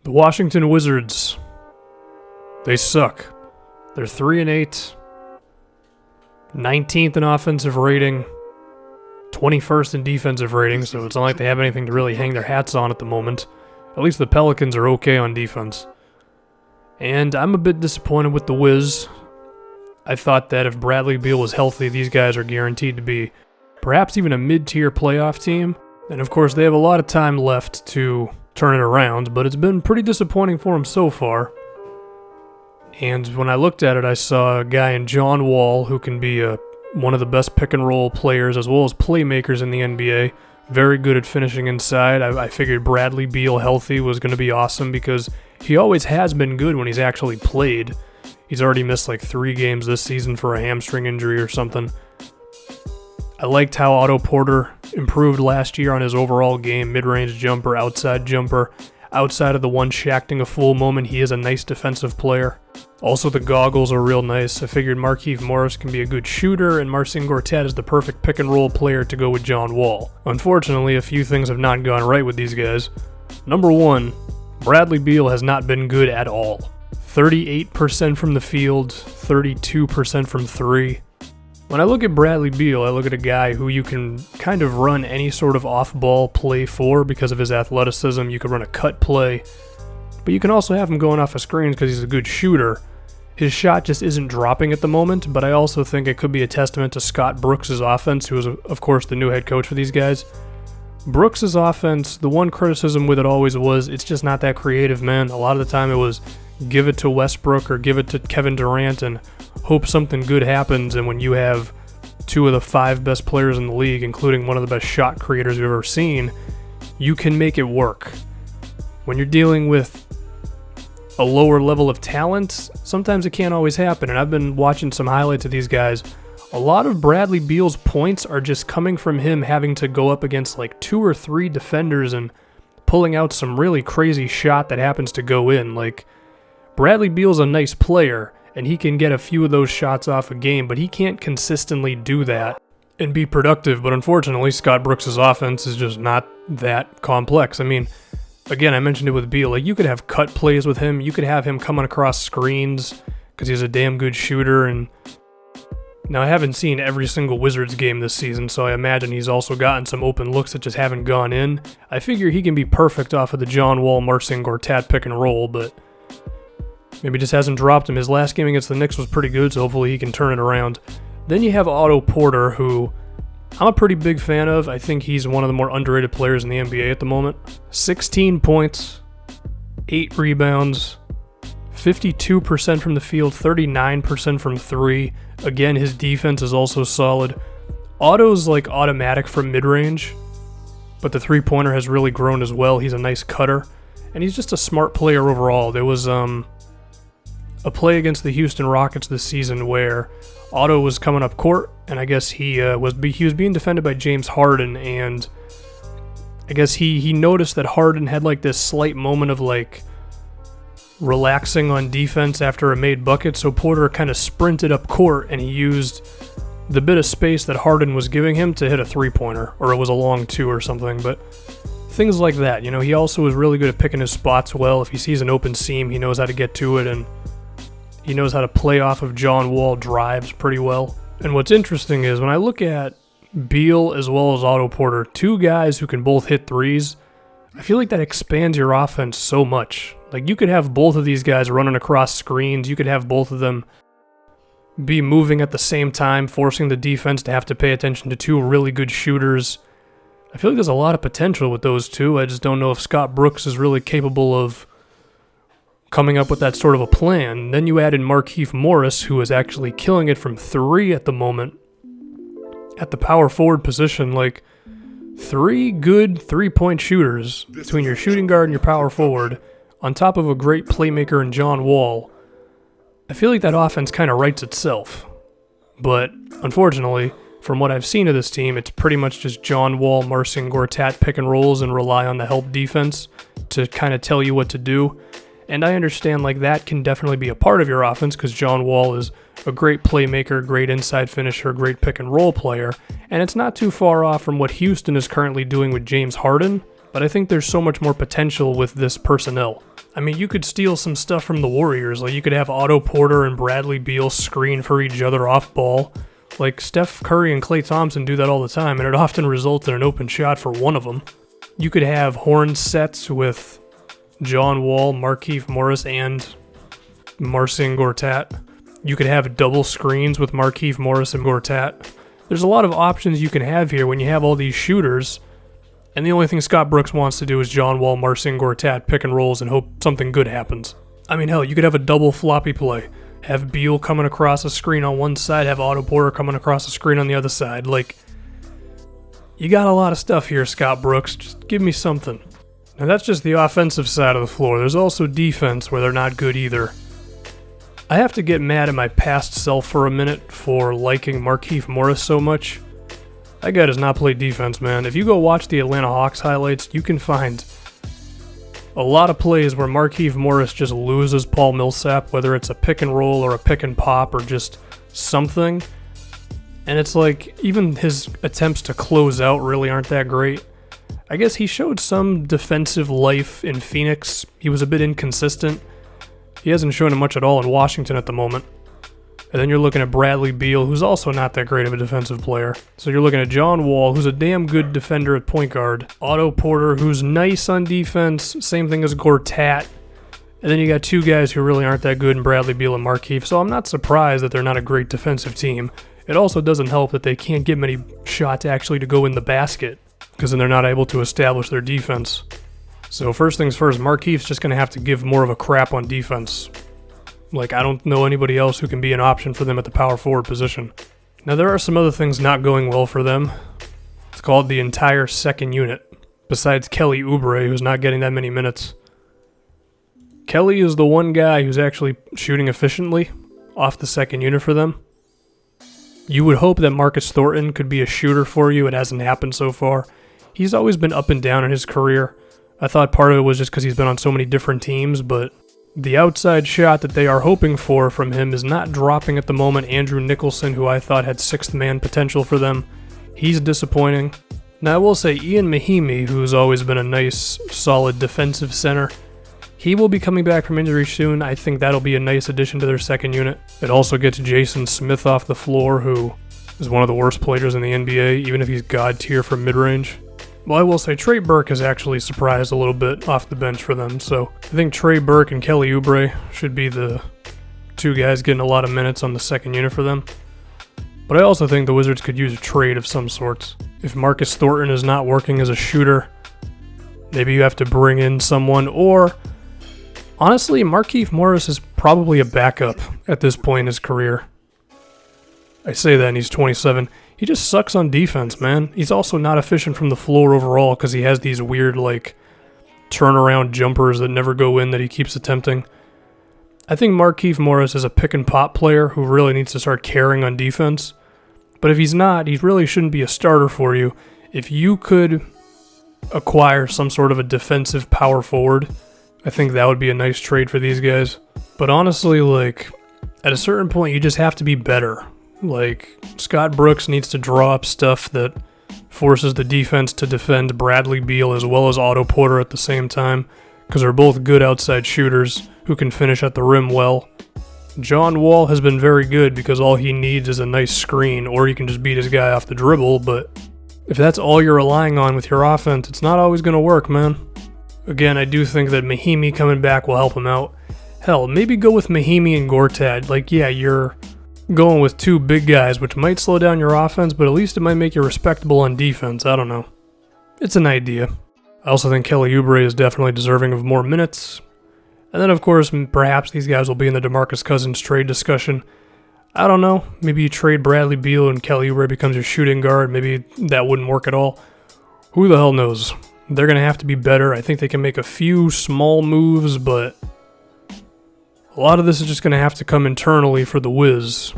The Washington Wizards, they suck. They're 3-8, 19th in offensive rating, 21st in defensive rating, so it's not like they have anything to really hang their hats on at the moment. At least the Pelicans are okay on defense. And I'm a bit disappointed with the Wiz. I thought that if Bradley Beal was healthy, these guys are guaranteed to be perhaps even a mid-tier playoff team. And of course, they have a lot of time left to turn it around, but it's been pretty disappointing for them so far. And when I looked at it, I saw a guy in John Wall who can be one of the best pick-and-roll players as well as playmakers in the NBA. Very good at finishing inside. I figured Bradley Beal healthy was going to be awesome because he always has been good when he's actually played. He's already missed like 3 games this season for a hamstring injury or something. I liked how Otto Porter improved last year on his overall game, mid-range jumper, outside jumper. Outside of the one Shaqting a fool moment, he is a nice defensive player. Also, the goggles are real nice. I figured Markieff Morris can be a good shooter, and Marcin Gortat is the perfect pick-and-roll player to go with John Wall. Unfortunately, a few things have not gone right with these guys. Number 1, Bradley Beal has not been good at all. 38% from the field, 32% from 3. When I look at Bradley Beal, I look at a guy who you can kind of run any sort of off-ball play for because of his athleticism. You could run a cut play, but you can also have him going off of screens because he's a good shooter. His shot just isn't dropping at the moment, but I also think it could be a testament to Scott Brooks' offense, who is, of course, the new head coach for these guys. Brooks' offense, the one criticism with it always was, it's just not that creative, man. A lot of the time it was give it to Westbrook or give it to Kevin Durant and hope something good happens, and when you have 2 of the 5 best players in the league, including one of the best shot creators you've ever seen, you can make it work. When you're dealing with a lower level of talent, sometimes it can't always happen, and I've been watching some highlights of these guys. A lot of Bradley Beal's points are just coming from him having to go up against like 2 or 3 defenders and pulling out some really crazy shot that happens to go in. Like, Bradley Beal's a nice player, and he can get a few of those shots off a game, but he can't consistently do that and be productive. But unfortunately, Scott Brooks' offense is just not that complex. I mean, again, I mentioned it with Beal. Like, you could have cut plays with him. You could have him coming across screens because he's a damn good shooter. And now, I haven't seen every single Wizards game this season, so I imagine he's also gotten some open looks that just haven't gone in. I figure he can be perfect off of the John Wall, Marcin Gortat pick and roll, but maybe just hasn't dropped him. His last game against the Knicks was pretty good, so hopefully he can turn it around. Then you have Otto Porter, who I'm a pretty big fan of. I think he's one of the more underrated players in the NBA at the moment. 16 points, 8 rebounds, 52% from the field, 39% from 3. Again, his defense is also solid. Otto's like automatic from mid-range, but the three-pointer has really grown as well. He's a nice cutter, and he's just a smart player overall. There was a play against the Houston Rockets this season where Otto was coming up court, and I guess he was being defended by James Harden, and I guess he noticed that Harden had like this slight moment of like relaxing on defense after a made bucket, so Porter kind of sprinted up court and he used the bit of space that Harden was giving him to hit a three-pointer, or it was a long 2 or something, but things like that. You know, he also is really good at picking his spots well. If he sees an open seam, he knows how to get to it, and he knows how to play off of John Wall drives pretty well. And what's interesting is when I look at Beal as well as Otto Porter, 2 guys who can both hit threes, I feel like that expands your offense so much. Like, you could have both of these guys running across screens. You could have both of them be moving at the same time, forcing the defense to have to pay attention to 2 really good shooters. I feel like there's a lot of potential with those 2. I just don't know if Scott Brooks is really capable of coming up with that sort of a plan. Then you add in Markieff Morris, who is actually killing it from 3 at the moment at the power forward position. Like, 3 good 3-point shooters between your shooting guard and your power forward, on top of a great playmaker in John Wall. I feel like that offense kind of writes itself. But unfortunately, from what I've seen of this team, it's pretty much just John Wall, Marcin Gortat pick and rolls and rely on the help defense to kind of tell you what to do. And I understand like that can definitely be a part of your offense because John Wall is a great playmaker, great inside finisher, great pick and roll player, and it's not too far off from what Houston is currently doing with James Harden, but I think there's so much more potential with this personnel. I mean, you could steal some stuff from the Warriors. Like, you could have Otto Porter and Bradley Beal screen for each other off ball. Like, Steph Curry and Klay Thompson do that all the time, and it often results in an open shot for one of them. You could have horn sets with John Wall, Markieff Morris, and Marcin Gortat. You could have double screens with Markieff Morris and Gortat. There's a lot of options you can have here when you have all these shooters, and the only thing Scott Brooks wants to do is John Wall, Marcin Gortat, pick and rolls, and hope something good happens. I mean, hell, you could have a double floppy play. Have Beal coming across a screen on one side, have Otto Porter coming across a screen on the other side. Like, you got a lot of stuff here, Scott Brooks. Just give me something. Now, that's just the offensive side of the floor. There's also defense where they're not good either. I have to get mad at my past self for a minute for liking Markieff Morris so much. That guy does not play defense, man. If you go watch the Atlanta Hawks highlights, you can find a lot of plays where Markieff Morris just loses Paul Millsap, whether it's a pick and roll or a pick and pop or just something. And it's like, even his attempts to close out really aren't that great. I guess he showed some defensive life in Phoenix. He was a bit inconsistent. He hasn't shown much at all in Washington at the moment. And then you're looking at Bradley Beal, who's also not that great of a defensive player. So you're looking at John Wall, who's a damn good defender at point guard. Otto Porter, who's nice on defense. Same thing as Gortat. And then you got two guys who really aren't that good in Bradley Beal and Markieff. So I'm not surprised that they're not a great defensive team. It also doesn't help that they can't get many shots actually to go in the basket, because then they're not able to establish their defense. So first things first, Markieff's just going to have to give more of a crap on defense. Like, I don't know anybody else who can be an option for them at the power forward position. Now, there are some other things not going well for them. It's called the entire second unit, besides Kelly Oubre, who's not getting that many minutes. Kelly is the one guy who's actually shooting efficiently off the second unit for them. You would hope that Marcus Thornton could be a shooter for you. It hasn't happened so far. He's always been up and down in his career. I thought part of it was just because he's been on so many different teams, but the outside shot that they are hoping for from him is not dropping at the moment. Andrew Nicholson, who I thought had sixth man potential for them, he's disappointing. Now, I will say Ian Mahinmi, who's always been a nice, solid defensive center, he will be coming back from injury soon. I think that'll be a nice addition to their second unit. It also gets Jason Smith off the floor, who is one of the worst players in the NBA, even if he's god tier from mid-range. Well, I will say Trey Burke has actually surprised a little bit off the bench for them, so I think Trey Burke and Kelly Oubre should be the two guys getting a lot of minutes on the second unit for them. But I also think the Wizards could use a trade of some sorts. If Marcus Thornton is not working as a shooter, maybe you have to bring in someone, or honestly, Markieff Morris is probably a backup at this point in his career. I say that and he's 27. He just sucks on defense, man. He's also not efficient from the floor overall because he has these weird, like, turnaround jumpers that never go in that he keeps attempting. I think Markieff Morris is a pick-and-pop player who really needs to start caring on defense. But if he's not, he really shouldn't be a starter for you. If you could acquire some sort of a defensive power forward, I think that would be a nice trade for these guys. But honestly, like, at a certain point, you just have to be better. Like, Scott Brooks needs to draw up stuff that forces the defense to defend Bradley Beal as well as Otto Porter at the same time, because they're both good outside shooters who can finish at the rim well. John Wall has been very good because all he needs is a nice screen, or he can just beat his guy off the dribble, but if that's all you're relying on with your offense, it's not always going to work, man. Again, I do think that Mahinmi coming back will help him out. Hell, maybe go with Mahinmi and Gortat. Like, yeah, you're going with two big guys, which might slow down your offense, but at least it might make you respectable on defense. I don't know. It's an idea. I also think Kelly Oubre is definitely deserving of more minutes. And then, of course, perhaps these guys will be in the DeMarcus Cousins trade discussion. I don't know. Maybe you trade Bradley Beal and Kelly Oubre becomes your shooting guard. Maybe that wouldn't work at all. Who the hell knows? They're going to have to be better. I think they can make a few small moves, but a lot of this is just going to have to come internally for the Wiz.